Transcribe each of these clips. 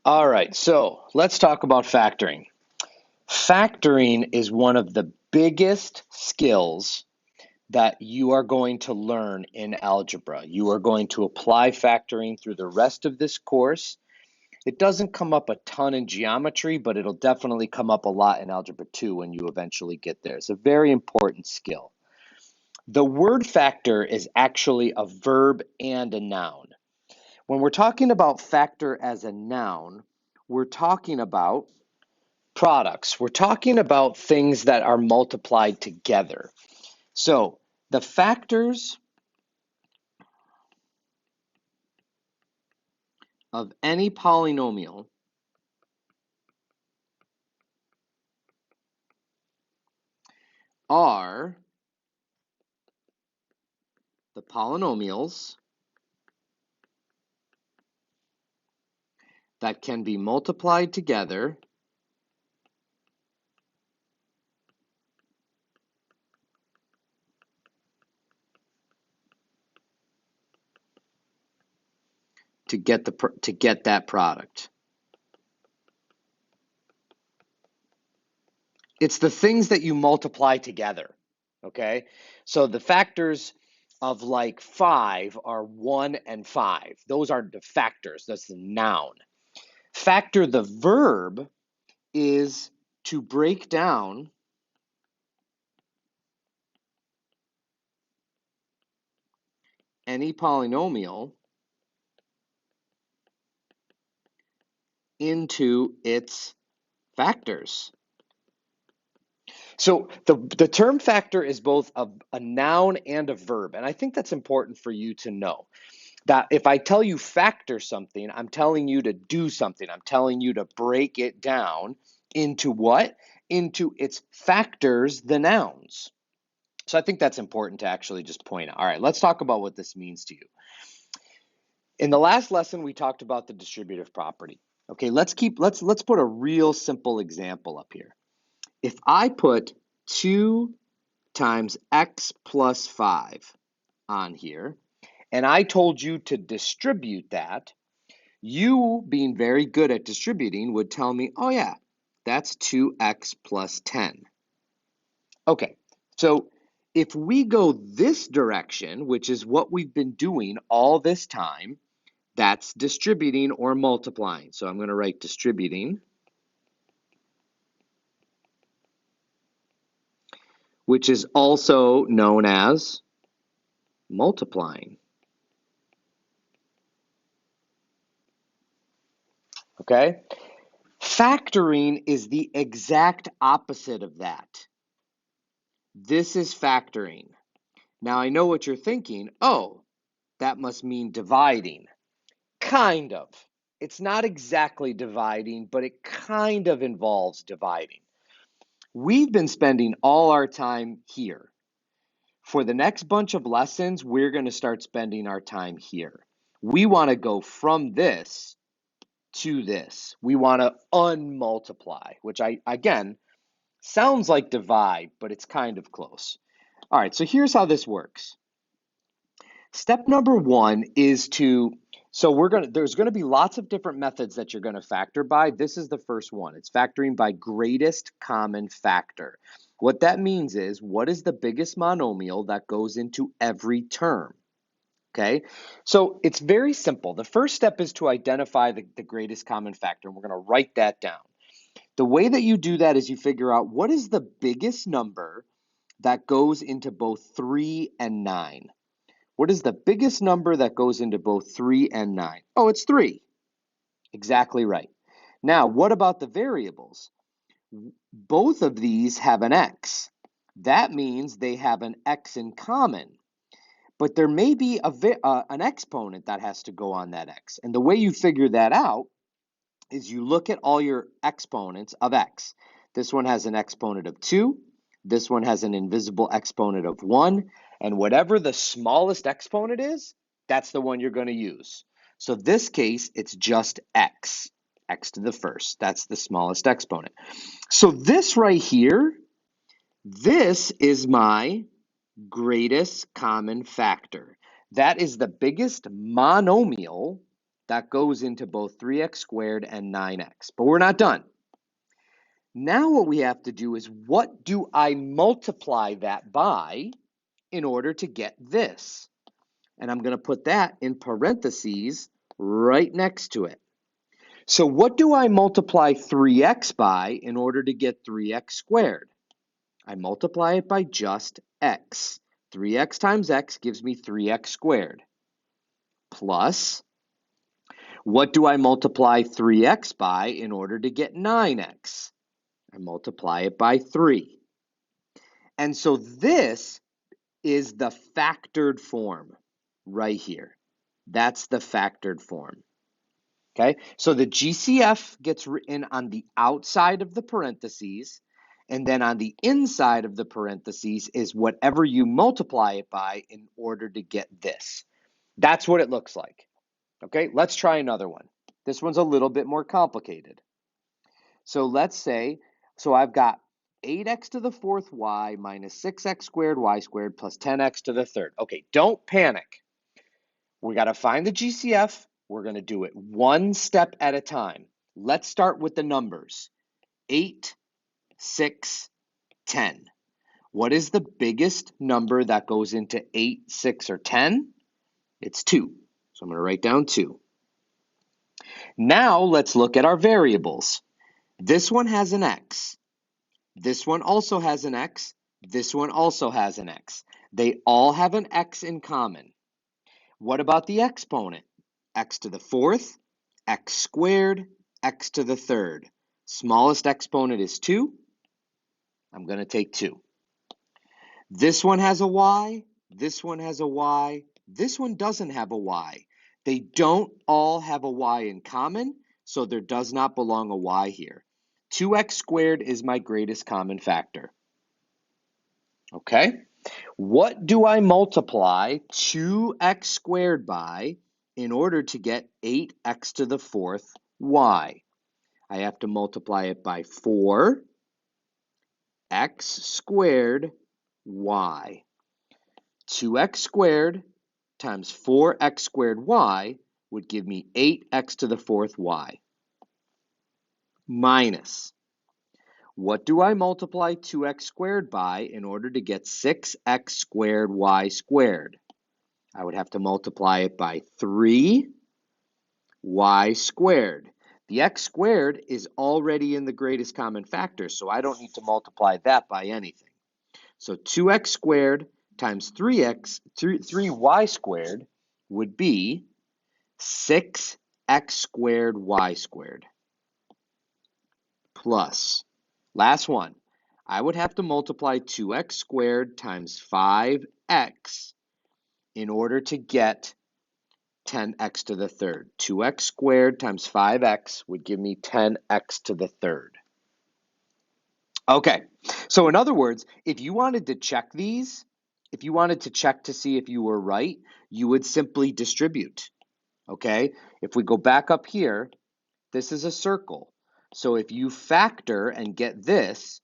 All right, so let's talk about factoring. Factoring is one of the biggest skills that you are going to learn in algebra. You are going to apply factoring through the rest of this course. It doesn't come up a ton in geometry, but it'll definitely come up a lot in Algebra 2 when you eventually get there. It's a very important skill. The word factor is actually a verb and a noun. When we're talking about factor as a noun, we're talking about products. We're talking about things that are multiplied together. So the factors of any polynomial are the polynomials that can be multiplied together to get that product. It's the things that you multiply together, okay? So the factors of like 5 are 1 and 5. Those are the factors. That's the noun. Factor, the verb, is to break down any polynomial into its factors. So the term factor is both a noun and a verb. And I think that's important for you to know. That if I tell you factor something, I'm telling you to do something. I'm telling you to break it down into what? Into its factors, the nouns. So I think that's important to actually just point out. All right, let's talk about what this means to you. In the last lesson, we talked about the distributive property. Okay, let's put a real simple example up here. If I put 2 times x plus 5 on here, and I told you to distribute that, you, being very good at distributing, would tell me, oh yeah, that's 2x plus 10. Okay, so if we go this direction, which is what we've been doing all this time, that's distributing or multiplying. So I'm going to write distributing, which is also known as multiplying. Okay? Factoring is the exact opposite of that. This is factoring. Now I know what you're thinking. Oh, that must mean dividing. Kind of. It's not exactly dividing, but it kind of involves dividing. We've been spending all our time here. For the next bunch of lessons, we're going to start spending our time here. We want to go from this to this. We want to unmultiply, which again, sounds like divide, but it's kind of close. All right, so here's how this works. Step number 1 is there's going to be lots of different methods that you're going to factor by. This is the first one. It's factoring by greatest common factor. What that means is, what is the biggest monomial that goes into every term? Okay, so it's very simple. The first step is to identify the greatest common factor, and we're going to write that down. The way that you do that is you figure out what is the biggest number that goes into both 3 and 9. What is the biggest number that goes into both 3 and 9? Oh, it's 3. Exactly right. Now, what about the variables? Both of these have an x. That means they have an x in common. But there may be an exponent that has to go on that x. And the way you figure that out is you look at all your exponents of x. This one has an exponent of 2. This one has an invisible exponent of 1. And whatever the smallest exponent is, that's the one you're going to use. So this case, it's just x. X to the first. That's the smallest exponent. So this right here, this is my greatest common factor. That is the biggest monomial that goes into both 3x squared and 9x. But we're not done. Now what we have to do is, what do I multiply that by in order to get this? And I'm going to put that in parentheses right next to it. So what do I multiply 3x by in order to get 3x squared? I multiply it by just x. 3x times x gives me 3x squared. Plus, what do I multiply 3x by in order to get 9x? I multiply it by 3. And so this is the factored form right here. That's the factored form. Okay, so the GCF gets written on the outside of the parentheses, and then on the inside of the parentheses is whatever you multiply it by in order to get this. That's what it looks like. Okay, let's try another one. This one's a little bit more complicated. So let's say, I've got 8x to the fourth y minus 6x squared y squared plus 10x to the third. Okay, don't panic. We got to find the GCF. We're going to do it one step at a time. Let's start with the numbers. 8, 6, 10. What is the biggest number that goes into 8, 6, or 10? It's 2. So I'm going to write down 2. Now let's look at our variables. This one has an x. This one also has an x. This one also has an x. They all have an x in common. What about the exponent? X to the fourth, x squared, x to the third. Smallest exponent is 2. I'm going to take 2. This one has a y. This one has a y. This one doesn't have a y. They don't all have a y in common, so there does not belong a y here. 2x squared is my greatest common factor. Okay? What do I multiply 2x squared by in order to get 8x to the fourth y? I have to multiply it by 4x squared y. 2x squared times 4x squared y would give me 8x to the fourth y. Minus, what do I multiply 2x squared by in order to get 6x squared y squared? I would have to multiply it by 3y squared. The x squared is already in the greatest common factor, so I don't need to multiply that by anything. So 2x squared times 3y squared would be 6x squared y squared. Plus, last one, I would have to multiply 2x squared times 5x in order to get 10x to the third. 2x squared times 5x would give me 10x to the third. Okay, so in other words, if you wanted to check these, if you wanted to check to see if you were right, you would simply distribute. Okay, if we go back up here, this is a circle. So if you factor and get this,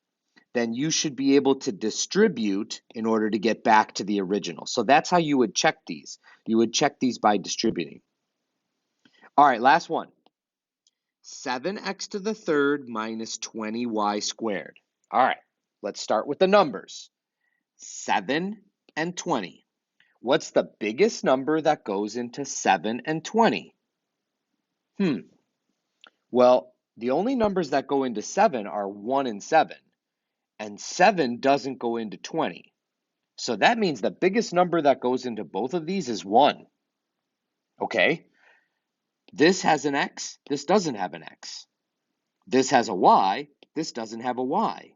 then you should be able to distribute in order to get back to the original. So that's how you would check these. You would check these by distributing. All right, last one. 7x to the third minus 20y squared. All right, let's start with the numbers. 7 and 20. What's the biggest number that goes into 7 and 20? Well, the only numbers that go into 7 are 1 and 7. And 7 doesn't go into 20. So that means the biggest number that goes into both of these is 1. Okay? This has an x, this doesn't have an x. This has a y, this doesn't have a y.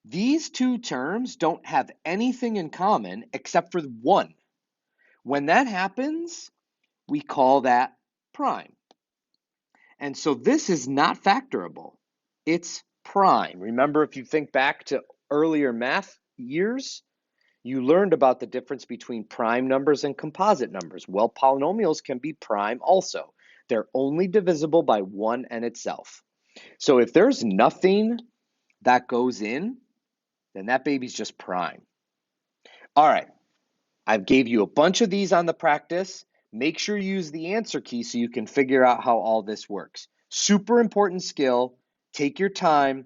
These two terms don't have anything in common except for 1. When that happens, we call that prime. And so this is not factorable. It's prime. Remember, if you think back to earlier math years, you learned about the difference between prime numbers and composite numbers. Well, polynomials can be prime also. They're only divisible by 1 and itself. So if there's nothing that goes in, then that baby's just prime. All right, I've gave you a bunch of these on the practice. Make sure you use the answer key so you can figure out how all this works. Super important skill. Take your time.